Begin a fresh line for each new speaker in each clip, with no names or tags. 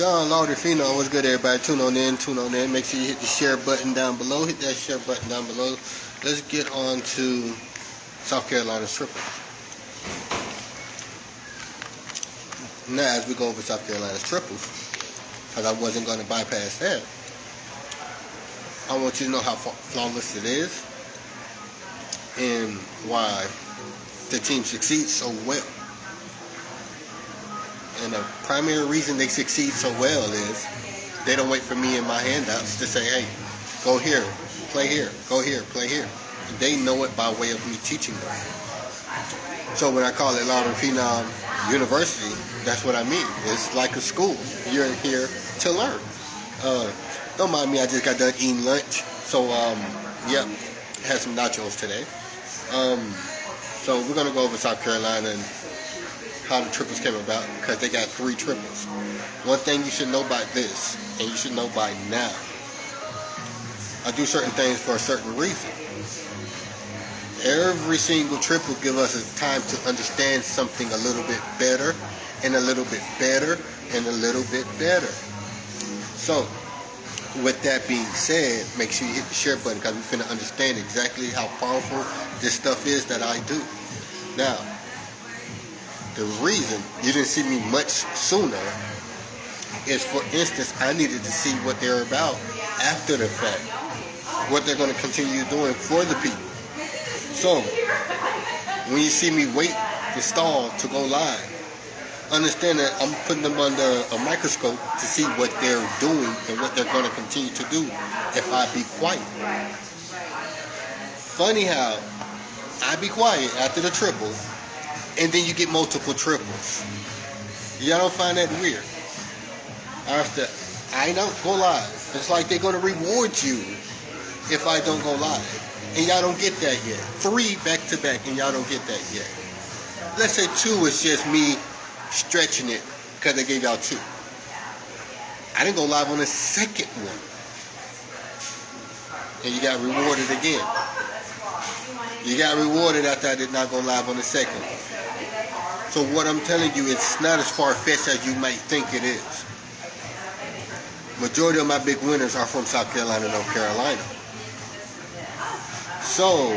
Lord Fenom, what's good, everybody? Tune on in. Make sure you hit the share button down below. Hit that share button down below. Let's get on to South Carolina's triple. Now, as we go over South Carolina's triples, because I wasn't going to bypass that, I want you to know how flawless it is and why the team succeeds so well. And the primary reason they succeed so well is they don't wait for me and my handouts to say, hey, go here, play here, go here, play here. They know it by way of me teaching them. So when I call it Algorithmic University, that's what I mean. It's like a school. You're here to learn. Don't mind me, I just got done eating lunch. So, yep, had some nachos today. So we're going to go over South Carolina and how the triples came about, because they got 3 triples. One thing you should know about this, and you should know by now, I do certain things for a certain reason. Every single triple gives us a time to understand something a little bit better, and a little bit better, and a little bit better. So, with that being said, make sure you hit the share button, because we're finna understand exactly how powerful this stuff is that I do. Now, the reason you didn't see me much sooner is, for instance, I needed to see what they're about after the fact, what they're going to continue doing for the people. So, when you see me wait and stall to go live, understand that I'm putting them under a microscope to see what they're doing and what they're going to continue to do if I be quiet. Funny how I be quiet after the triple, and then you get multiple triples. Y'all don't find that weird? I don't go live. It's like they're going to reward you if I don't go live. And y'all don't get that yet. 3 back to back, and y'all don't get that yet. Let's say 2 is just me stretching it because they gave y'all 2. I didn't go live on the second one. And you got rewarded again. You got rewarded after I did not go live on the second one. So what I'm telling you, it's not as far-fetched as you might think it is. Majority of my big winners are from South Carolina, North Carolina. So,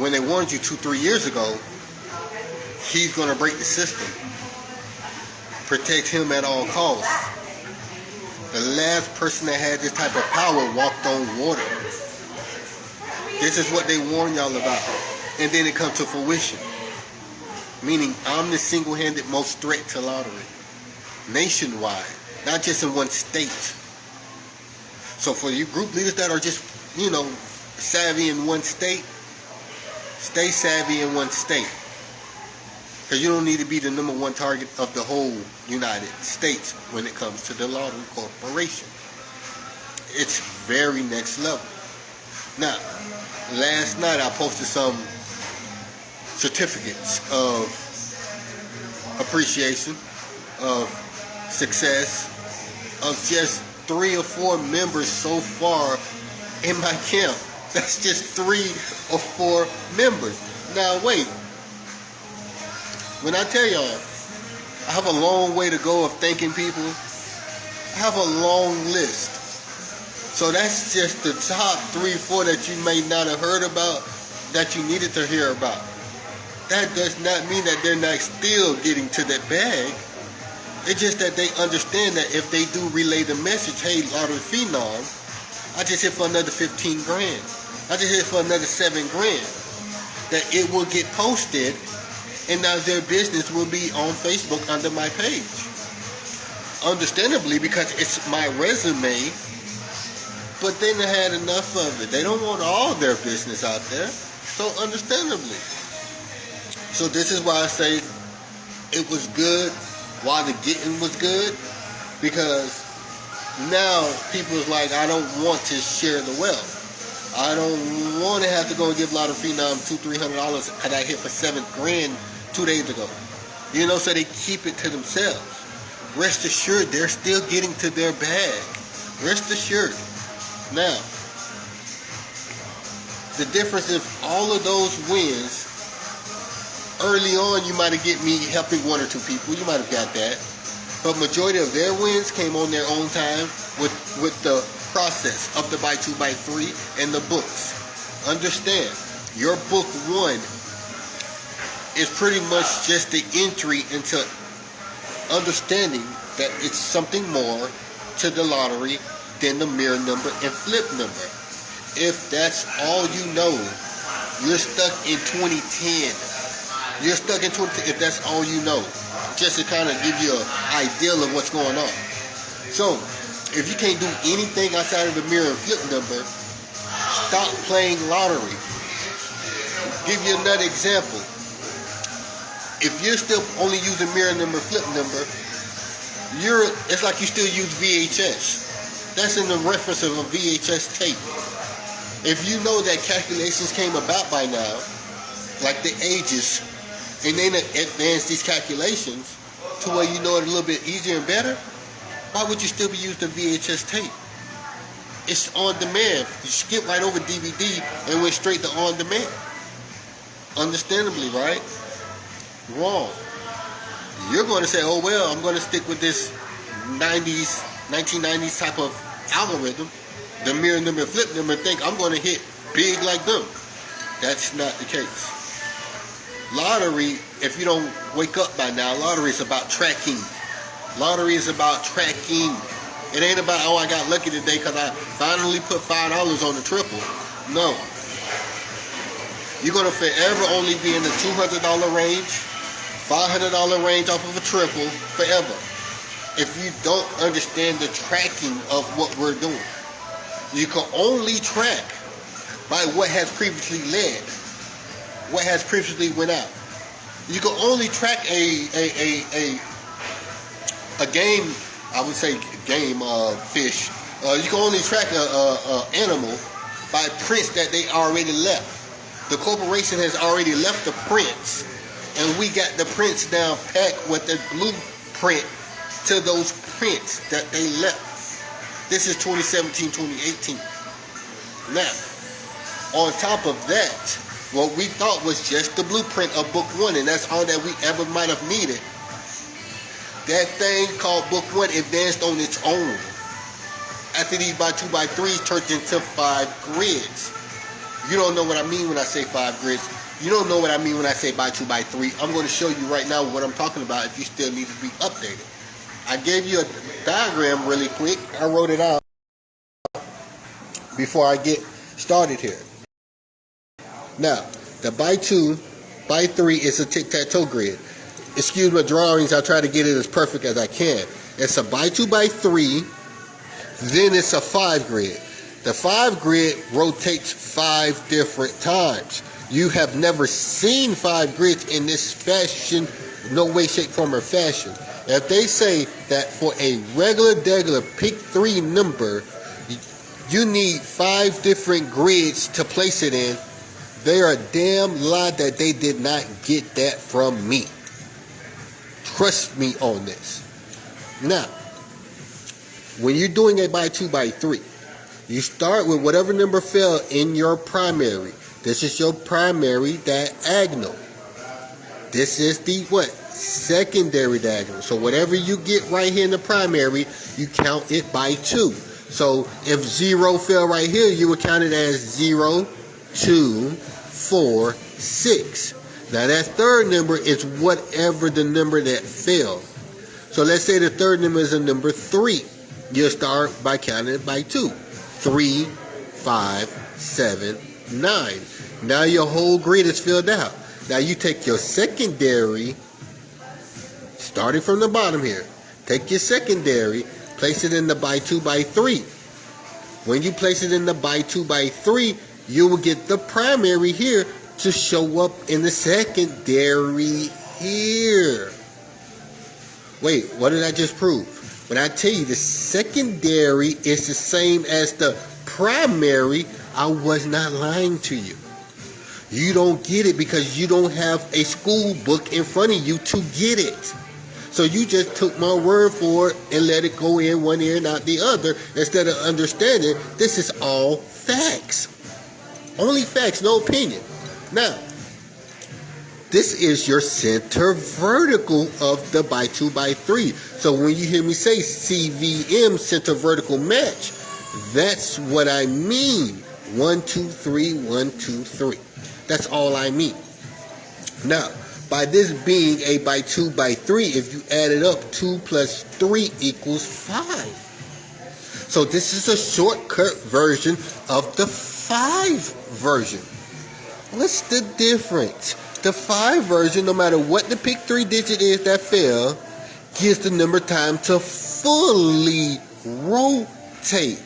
when they warned you 2-3 years ago, he's going to break the system. Protect him at all costs. The last person that had this type of power walked on water. This is what they warned y'all about. And then it comes to fruition. Meaning, I'm the single-handed most threat to lottery. Nationwide. Not just in one state. So for you group leaders that are just, savvy in one state, stay savvy in one state. Because you don't need to be the number 1 target of the whole United States when it comes to the lottery corporation. It's very next level. Now, last night I posted some certificates of appreciation, of success, of just 3 or 4 members so far in my camp. That's just 3 or 4 members. Now wait, when I tell y'all I have a long way to go of thanking people, I have a long list. So that's just the top 3 or 4 that you may not have heard about, that you needed to hear about. That does not mean that they're not still getting to that bag. It's just that they understand that if they do relay the message, hey, Lord Fenom, I just hit for another 15 grand. I just hit for another 7 grand. That it will get posted, and now their business will be on Facebook under my page. Understandably, because it's my resume, but then they had enough of it. They don't want all their business out there. So understandably. So this is why I say it was good while the getting was good, because now people's like, I don't want to share the wealth. I don't want to have to go and give a lot of Fenom $200-300 because I hit for 7 grand 2 days ago. So they keep it to themselves. Rest assured, they're still getting to their bag. Rest assured. Now, the difference is all of those wins, early on you might have get me helping 1 or 2 people. You might have got that. But majority of their wins came on their own time with the process of the by 2 by 3 and the books. Understand, your book 1 is pretty much just the entry into understanding that it's something more to the lottery than the mirror number and flip number. If that's all you know, you're stuck in 2010. You're stuck in 2010 if that's all you know. Just to kind of give you an idea of what's going on. So, if you can't do anything outside of the mirror and flip number, stop playing lottery. Give you another example. If you're still only using mirror number, flip number, it's like you still use VHS. That's in the reference of a VHS tape. If you know that calculations came about by now, like the ages, and they advance these calculations to where you know it a little bit easier and better, why would you still be using the VHS tape? It's on demand. You skip right over DVD and went straight to on demand. Understandably, right? Wrong. You're going to say, oh, well, I'm going to stick with this 1990s type of algorithm, the mirror number, flip number, and think I'm going to hit big like them. That's not the case. Lottery, if you don't wake up by now, lottery is about tracking. Lottery is about tracking. It ain't about, oh, I got lucky today because I finally put $5 on the triple. No. You're going to forever only be in the $200 range, $500 range off of a triple, forever. If you don't understand the tracking of what we're doing. You can only track by what has previously led. What has previously went out. You can only track a game, I would say game fish. You can only track a animal by prints that they already left. The corporation has already left the prints, and we got the prints down packed with the blueprint to those prints that they left. This is 2017, 2018. Now, on top of that, what we thought was just the blueprint of book 1, and that's all that we ever might have needed. That thing called book 1 advanced on its own. After these by 2 by 3s turned into 5 grids. You don't know what I mean when I say 5 grids. You don't know what I mean when I say by 2 by 3. I'm going to show you right now what I'm talking about if you still need to be updated. I gave you a diagram really quick. I wrote it out before I get started here. Now, the by 2 by 3 is a tic-tac-toe grid. Excuse my drawings, I'll try to get it as perfect as I can. It's a by 2 by 3, then it's a 5 grid. The 5 grid rotates 5 different times. You have never seen 5 grids in this fashion, no way, shape, form, or fashion. If they say that for a regular pick 3 number, you need 5 different grids to place it in, they're a damn lie that they did not get that from me. Trust me on this. Now, when you're doing a by 2 by 3, you start with whatever number fell in your primary. This is your primary diagonal. This is the what? Secondary diagonal. So whatever you get right here in the primary, you count it by 2. So if 0 fell right here, you would count it as 0, 2, 4, 6. Now that third number is whatever the number that fell. So let's say the third number is a number 3. You'll start by counting it by 2. 3, 5, 7, 9. Now your whole grid is filled out. Now you take your secondary, starting from the bottom here. Take your secondary, place it in the by 2 by 3. When you place it in the by 2 by 3, you will get the primary here to show up in the secondary here. Wait, what did I just prove? When I tell you the secondary is the same as the primary, I was not lying to you. You don't get it because you don't have a school book in front of you to get it. So you just took my word for it and let it go in one ear and out the other instead of understanding this is all facts. Only facts, no opinion. Now, This is your center vertical of the by 2 by 3. So when you hear me say CVM, center vertical match, that's what I mean. 1, 2, 3, 1, 2, 3. That's all I mean. Now, by this being a by 2 by 3, if you add it up, 2 plus 3 equals 5. So this is a shortcut version of the 5 version. What's the difference? The 5 version, no matter what the pick 3 digit is that fell, gives the number time to fully rotate.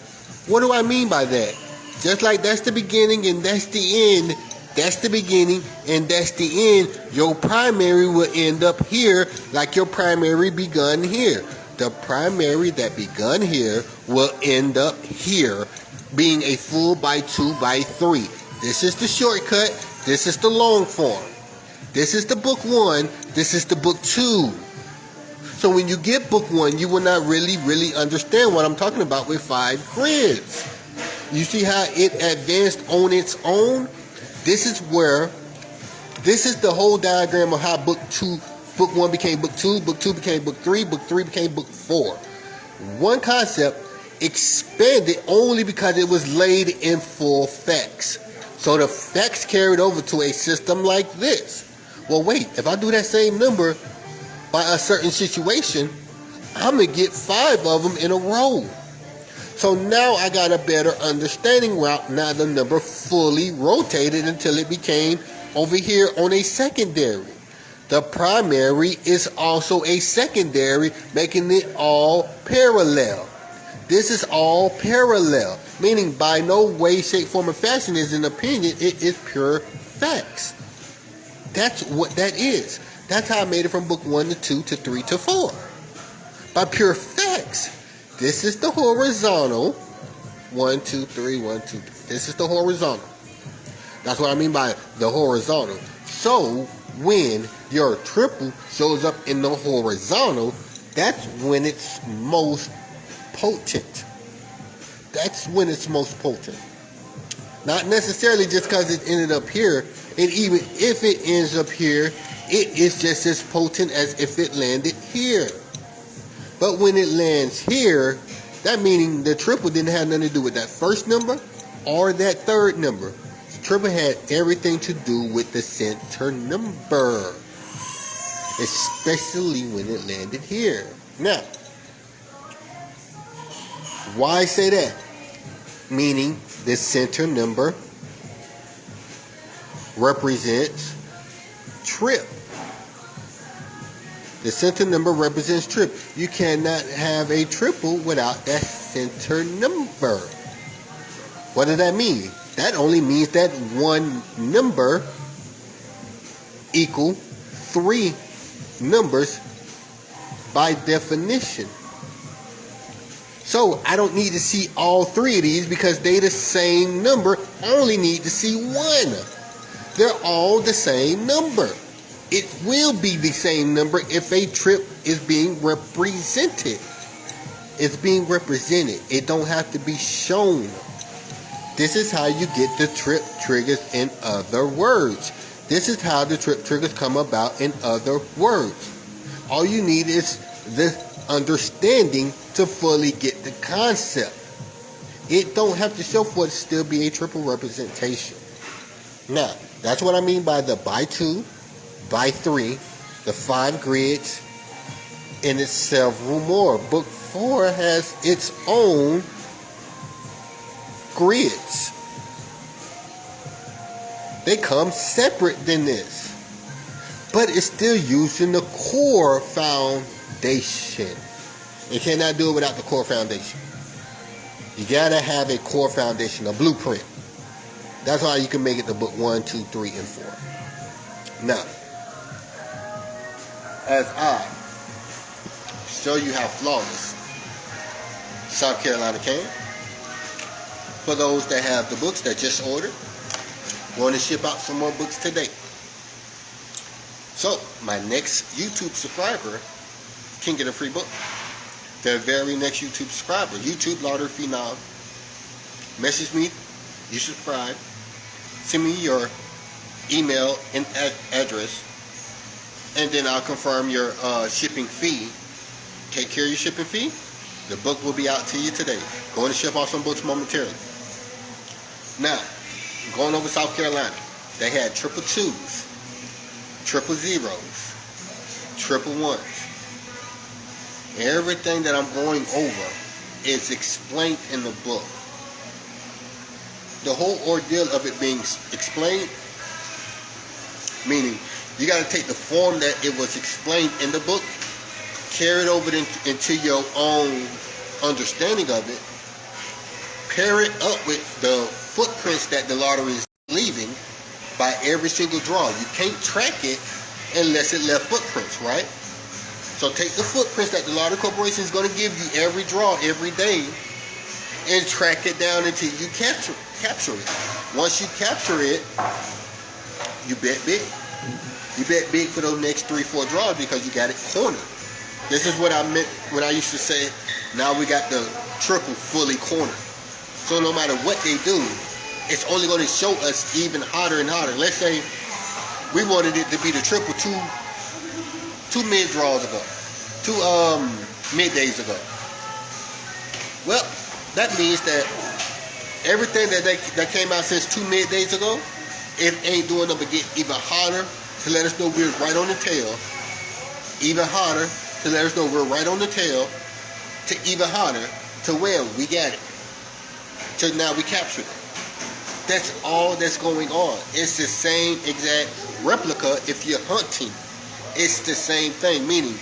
What do I mean by that? Just like that's the beginning and that's the end, that's the beginning and that's the end, your primary will end up here like your primary begun here. The primary that begun here will end up here, being a full by 2 by 3. This is the shortcut. This is the long form. This is the book 1. This is the book 2. So when you get book 1, you will not really understand what I'm talking about with 5 grids. You see how it advanced on its own? This is the whole diagram of how book 1 became book 2, book 2 became book 3, book 3 became book 4. One concept expanded only because it was laid in full facts. So the facts carried over to a system like this. Well, wait, if I do that same number by a certain situation, I'm going to get 5 of them in a row. So now I got a better understanding route. Now the number fully rotated until it became over here on a secondary. The primary is also a secondary, making it all parallel. This is all parallel, meaning by no way, shape, form, or fashion is an opinion. It is pure facts. That's what that is. That's how I made it from book 1 to 2 to 3 to 4. By pure facts. This is the horizontal. 1, 2, 3, 1, 2, 3. This is the horizontal. That's what I mean by the horizontal. So when your triple shows up in the horizontal, that's when it's most potent. That's when it's most potent. Not necessarily just because it ended up here. And even if it ends up here, it is just as potent as if it landed here. But when it lands here, that meaning the triple didn't have nothing to do with that first number or that third number. The triple had everything to do with the center number, especially when it landed here. Now, why say that? Meaning the center number represents trip. The center number represents trip. You cannot have a triple without that center number. What does that mean? That only means that one number equal 3 numbers by definition. So I don't need to see all 3 of these because they're the same number. I only need to see 1. They're all the same number. It will be the same number if a trip is being represented. It's being represented. It don't have to be shown. This is how you get the trip triggers in other words. This is how the trip triggers come about in other words. All you need is the understanding to fully get the concept. It don't have to show for it to still be a triple representation. Now, that's what I mean by the by 2, by 3, the 5 grids, and it's several more. Book 4 has its own grids. They come separate than this, but it's still using the core foundation. You cannot do it without the core foundation. You gotta have a core foundation, a blueprint. That's why you can make it to book 1, 2, 3, and 4. Now, as I show you how flawless South Carolina can, for those that have the books that just ordered, want to ship out some more books today. So, my next YouTube subscriber can get a free book. The very next YouTube subscriber, YouTube Lauder Fenom, message me, you subscribe, send me your email and address, and then I'll confirm your shipping fee. Take care of your shipping fee. The book will be out to you today. Going to ship off some books momentarily. Now, going over South Carolina, they had 222s, 000s, 111s. Everything that I'm going over is explained in the book. The whole ordeal of it being explained, meaning you got to take the form that it was explained in the book, carry it over into your own understanding of it, pair it up with the footprints that the lottery is leaving by every single draw. You can't track it unless it left footprints, right? So take the footprints that the lottery corporation is going to give you every draw, every day, and track it down until you capture it. Once you capture it, you bet big. You bet big for those next 3-4 draws because you got it cornered. This is what I meant when I used to say, now we got the triple fully cornered. So no matter what they do, it's only going to show us even hotter and hotter. Let's say we wanted it to be the triple two mid draws ago, 2 middays ago. Well, that means that everything that came out since 2 middays ago, it ain't doing nothing but get even hotter to let us know we're right on the tail, even hotter to let us know we're right on the tail, to even hotter to where we got it, to now we captured it. That's all that's going on. It's the same exact replica if you're hunting. It's the same thing, meaning,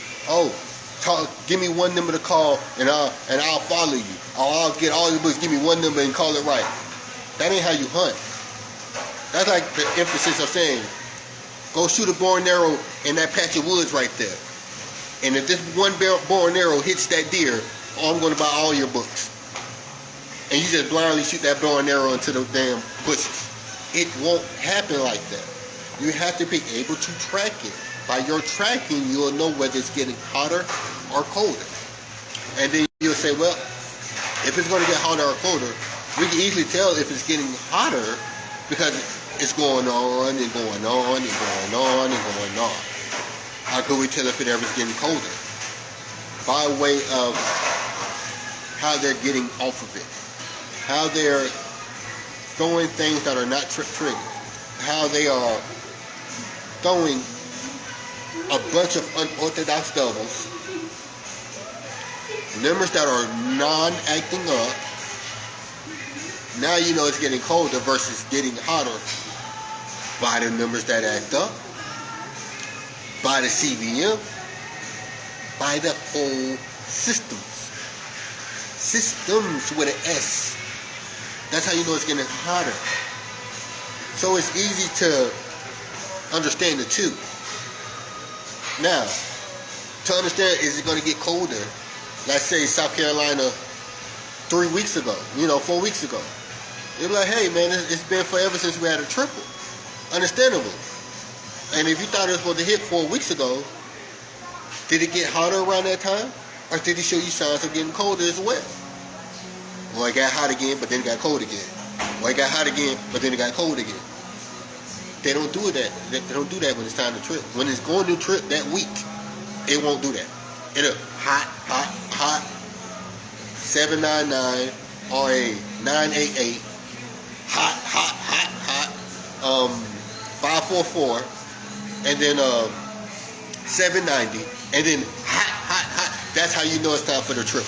give me one number to call and I'll follow you. Or I'll get all your books, give me one number and call it right. That ain't how you hunt. That's like the emphasis of saying, go shoot a bow and arrow in that patch of woods right there. And if this one bow and arrow hits that deer, I'm going to buy all your books. And you just blindly shoot that bow and arrow into the damn bushes. It won't happen like that. You have to be able to track it. By your tracking, you'll know whether it's getting hotter or colder. And then you'll say, well, if it's going to get hotter or colder, we can easily tell if it's getting hotter because it's going on and going on and going on and going on. How could we tell if it ever is getting colder? By way of how they're getting off of it. How they're throwing things that are not triggers. How they are throwing a bunch of unorthodox doubles. Numbers that are non-acting up. Now you know it's getting colder versus getting hotter by the numbers that act up, by the CVM, by the whole systems. Systems with an S. That's how you know it's getting hotter. So it's easy to understand the two. Now, to understand, is it going to get colder? Let's say South Carolina 3 weeks ago, 4 weeks ago. You'll be like, hey man, it's been forever since we had a triple. Understandable. And if you thought it was supposed to hit 4 weeks ago, did it get hotter around that time? Or did it show you signs of getting colder as well? Well, it got hot again, but then it got cold again. Well, it got hot again, but then it got cold again. They don't do that. They don't do that when it's time to trip. When it's going to trip that week, it won't do that. It'll hot, 799 or a 988, hot, 544, and then 790, and then hot. That's how you know it's time for the trip.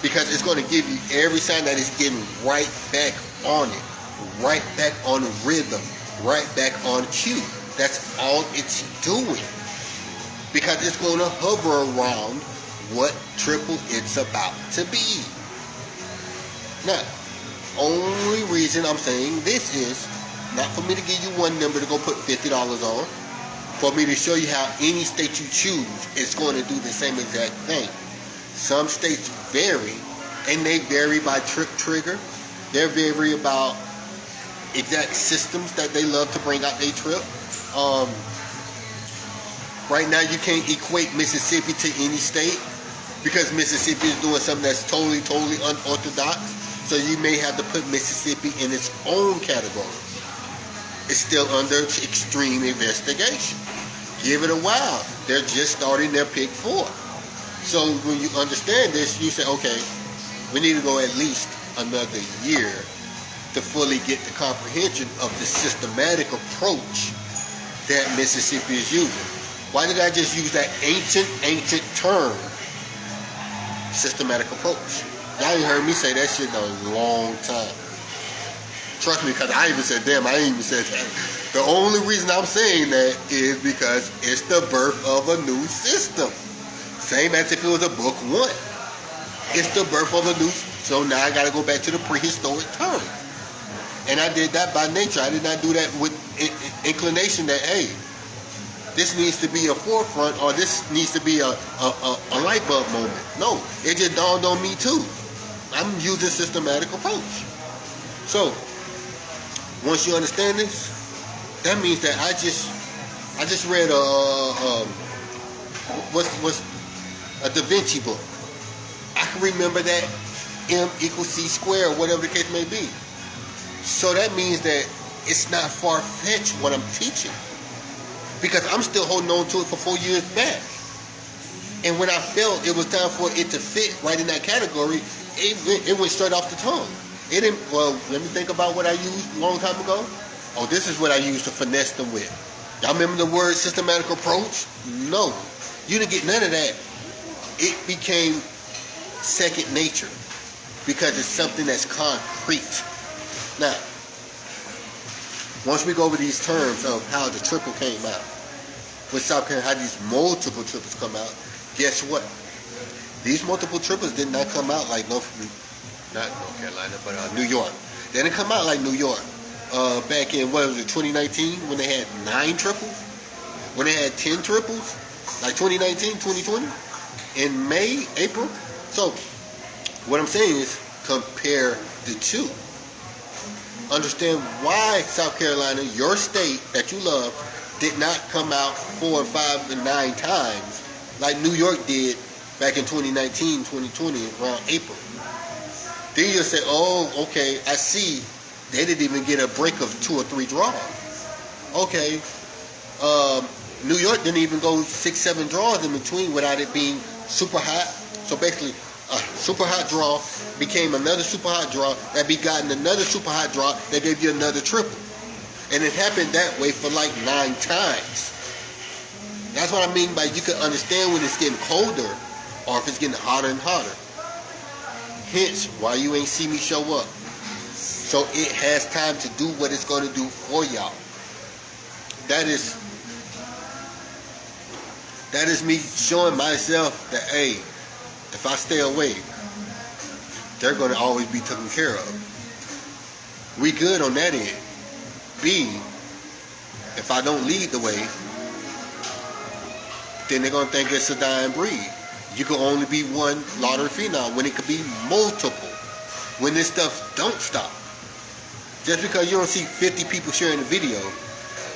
Because it's going to give you every sign that it's getting right back on it, right back on rhythm, right back on cue. That's all it's doing. Because it's going to hover around what triple it's about to be. Now, only reason I'm saying this is not for me to give you one number to go put $50 on, for me to show you how any state you choose is going to do the same exact thing. Some states vary, and they vary by trigger. They vary about exact systems that they love to bring out their trip. Right now, you can't equate Mississippi to any state because Mississippi is doing something that's totally unorthodox. So you may have to put Mississippi in its own category. It's still under extreme investigation. Give it a while. They're just starting their pick 4. So when you understand this, you say, okay, we need to go at least another year to fully get the comprehension of the systematic approach that Mississippi is using. Why did I just use that ancient term, systematic approach? Y'all ain't heard me say that shit in a long time. Trust me, because I even said, damn, I ain't even said that. The only reason I'm saying that is because it's the birth of a new system. Same as if it was a book 1. It's the birth of a new, so now I got to go back to the prehistoric term. And I did that by nature. I did not do that with inclination that, hey, this needs to be a forefront or this needs to be a light bulb moment. No, it just dawned on me too. I'm using systematic approach. So, once you understand this, that means that I just read what's a Da Vinci book. I can remember that M equals C squared, whatever the case may be. So that means that it's not far-fetched what I'm teaching. Because I'm still holding on to it for 4 years back. And when I felt it was time for it to fit right in that category, it went straight off the tongue. It didn't, well, let me think about what I used a long time ago. Oh, this is what I used to finesse them with. Y'all remember the word systematic approach? No. You didn't get none of that. It became second nature because it's something that's concrete. Now, once we go over these terms of how the triple came out, with South Carolina, how these multiple triples come out, guess what? These multiple triples did not come out like not North Carolina, but New York. They didn't come out like New York. Back in, what was it, 2019, when they had 9 triples? When they had 10 triples? Like 2019, 2020? In May, April? So, what I'm saying is, compare the two. Understand why South Carolina, your state that you love, did not come out 4, 5, and 9 times like New York did back in 2019, 2020, around April. Then you'll say, oh, okay, I see. They didn't even get a break of 2 or 3 draws. Okay, New York didn't even go 6, 7 draws in between without it being super hot. So basically, a super hot draw became another super hot draw that begotten another super hot draw that gave you another triple. And it happened that way for like 9 times. That's what I mean by you can understand when it's getting colder or if it's getting hotter and hotter. Hence, why you ain't see me show up. So it has time to do what it's going to do for y'all. That is me showing myself that, hey, if I stay away, they're going to always be taken care of. We good on that end. B, if I don't lead the way, then they're going to think it's a dying breed. You can only be one lottery phenom when it could be multiple. When this stuff don't stop. Just because you don't see 50 people sharing a video,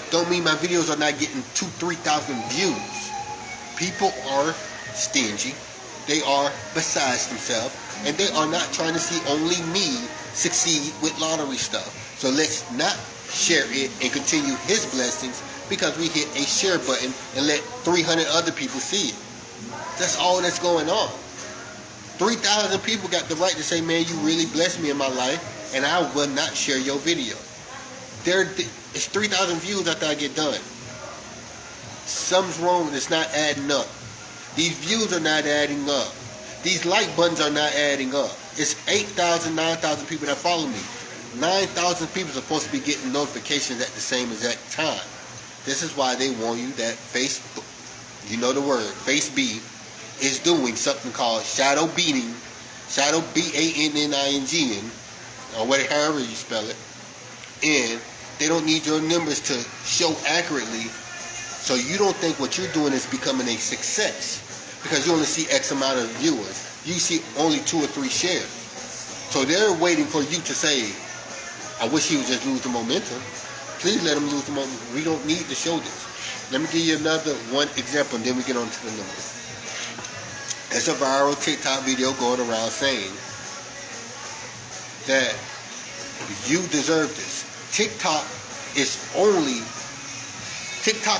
don't mean my videos are not getting 2,000, 3,000 views. People are stingy. They are besides themselves. And they are not trying to see only me succeed with lottery stuff. So let's not share it and continue his blessings because we hit a share button and let 300 other people see it. That's all that's going on. 3,000 people got the right to say, man, you really blessed me in my life, and I will not share your video. It's 3,000 views after I get done. Something's wrong with it. It's not adding up. These views are not adding up. These like buttons are not adding up. It's 8,000, 9,000 people that follow me. 9,000 people are supposed to be getting notifications at the same exact time. This is why they warn you that Facebook, you know the word, FaceB, is doing something called shadow banning, shadow banning, or whatever you spell it. And they don't need your numbers to show accurately, so you don't think what you're doing is becoming a success because you only see X amount of viewers. You see only 2 or 3 shares. So they're waiting for you to say, I wish he would just lose the momentum. Please let him lose the momentum. We don't need to show this. Let me give you another one example and then we get on to the numbers. It's a viral TikTok video going around saying that you deserve this. TikTok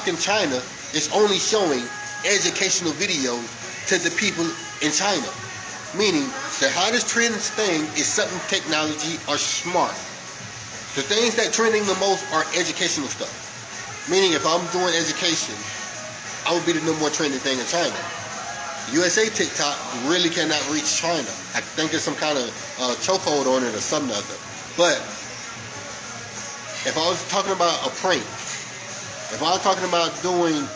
in China is only showing educational videos to the people in China. Meaning, the hottest trending thing is something technology or smart. The things that trending the most are educational stuff. Meaning, if I'm doing education, I would be the number one trending thing in China. USA TikTok really cannot reach China. I think there's some kind of chokehold on it or something other. But if I was talking about a prank, if I was talking about doing,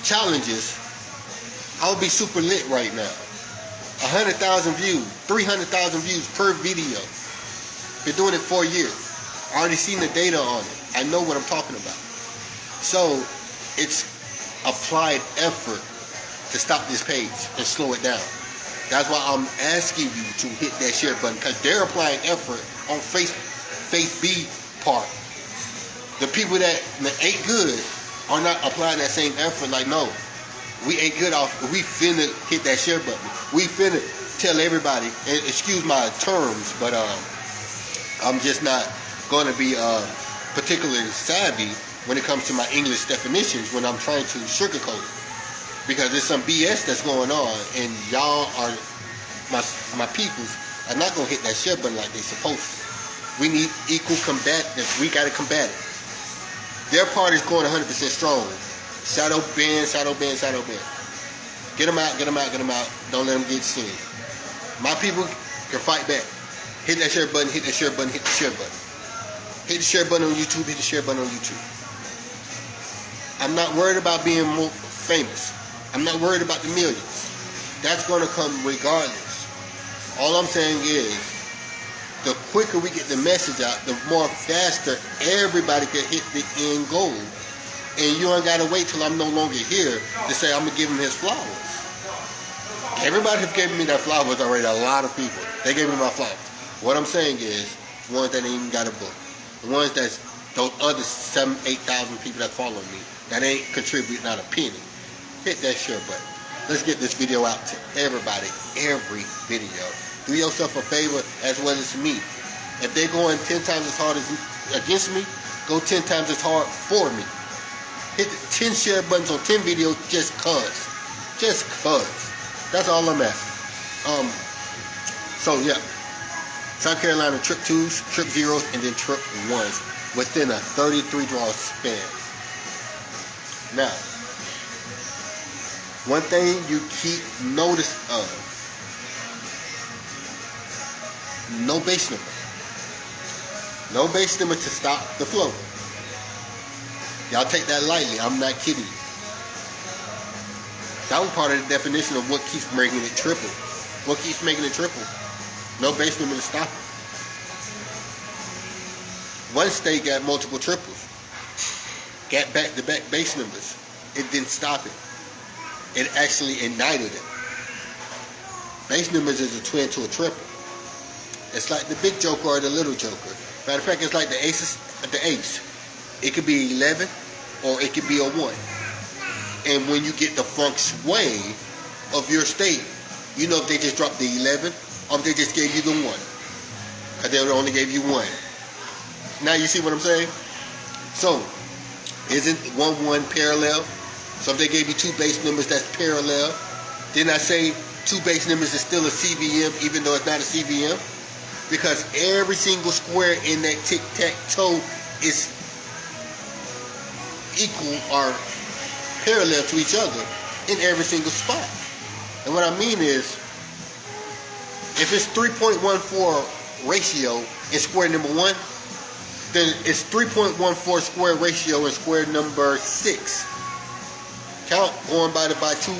challenges, I would be super lit right now. 100,000 views, 300,000 views per video. Been doing it 4 years. I already seen the data on it. I know what I'm talking about. So it's applied effort to stop this page and slow it down. That's why I'm asking you to hit that share button, because they're applying effort on Face B part. The people that ain't good are not applying that same effort. Like, no, we ain't good off. We finna hit that share button. We finna tell everybody, and excuse my terms, but I'm just not going to be particularly savvy when it comes to my English definitions when I'm trying to sugarcoat it. Because there's some BS that's going on, and y'all are, my peoples, are not going to hit that share button like they're supposed to. We need equal combatants. We got to combat it. Their part is going 100% strong. Shadow ban, shadow ban, shadow ban. Get them out, get them out, get them out. Don't let them get seen. My people can fight back. Hit that share button, hit that share button, hit the share button. Hit the share button on YouTube, hit the share button on YouTube. I'm not worried about being more famous. I'm not worried about the millions. That's going to come regardless. All I'm saying is, the quicker we get the message out, the more faster everybody can hit the end goal. And you ain't got to wait till I'm no longer here to say I'm going to give him his flowers. Everybody has given me their flowers already, a lot of people. They gave me my flowers. What I'm saying is, the ones that ain't even got a book. The ones that's those other 7,000, 8,000 people that follow me, that ain't contributing not a penny. Hit that share button. Let's get this video out to everybody, every video. Do yourself a favor as well as me. If they're going 10 times as hard as against me, go 10 times as hard for me. Hit the 10 share buttons on 10 videos just cuz. Just cuz. That's all I'm asking. So yeah. South Carolina trip 2s, trip 0s, and then trip 1s within a 33 draw span. Now, one thing you keep notice of, no base number. No base number to stop the flow. Y'all take that lightly, I'm not kidding you. That was part of the definition of what keeps making it triple. What keeps making it triple? No base number to stop it. One state got multiple triples. Got back-to-back base numbers. It didn't stop it. It actually ignited it. Base numbers is a twin to a triple. It's like the big joker or the little joker. Matter of fact, it's like the ace. It could be 11 or it could be a 1. And when you get the feng shui of your state, you know if they just dropped the 11 or if they just gave you the 1. Because they only gave you 1. Now you see what I'm saying? So, isn't 1-1 parallel? So if they gave you 2 base numbers, that's parallel. Didn't I say 2 base numbers is still a CVM even though it's not a CVM? Because every single square in that tic-tac-toe is equal or parallel to each other in every single spot. And what I mean is, if it's 3.14 ratio in square number 1, then it's 3.14 square ratio in square number 6. Count going by 2,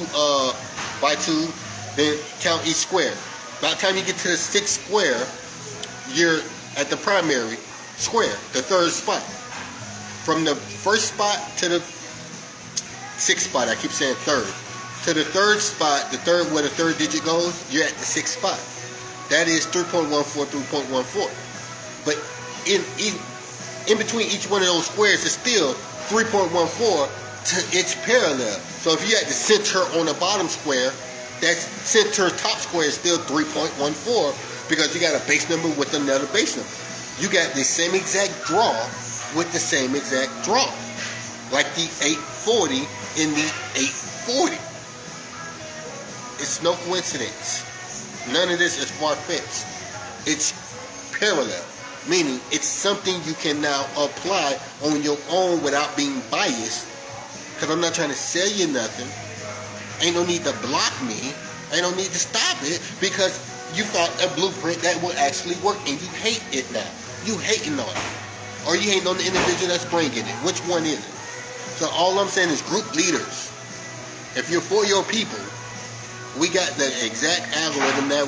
then count each square. By the time you get to the 6th square, you're at the primary square, the 3rd spot. From the 1st spot to the 6th spot, I keep saying 3rd. To the 3rd spot, where the 3rd digit goes, you're at the 6th spot. That is 3.14, 3.14. But in between each one of those squares is still 3.14 to its parallel. So if you're at the center on the bottom square, that center top square is still 3.14 because you got a base number with another base number. You got the same exact draw with the same exact draw. Like the 840 in the 840. It's no coincidence. None of this is far-fetched. It's parallel, meaning it's something you can now apply on your own without being biased. Because I'm not trying to sell you nothing. Ain't no need to block me. Ain't no need to stop it because you thought a blueprint that will actually work and you hate it now. You hating on it. Or you hating on the individual that's bringing it. Which one is it? So all I'm saying is group leaders. If you're for your people, we got the exact algorithm that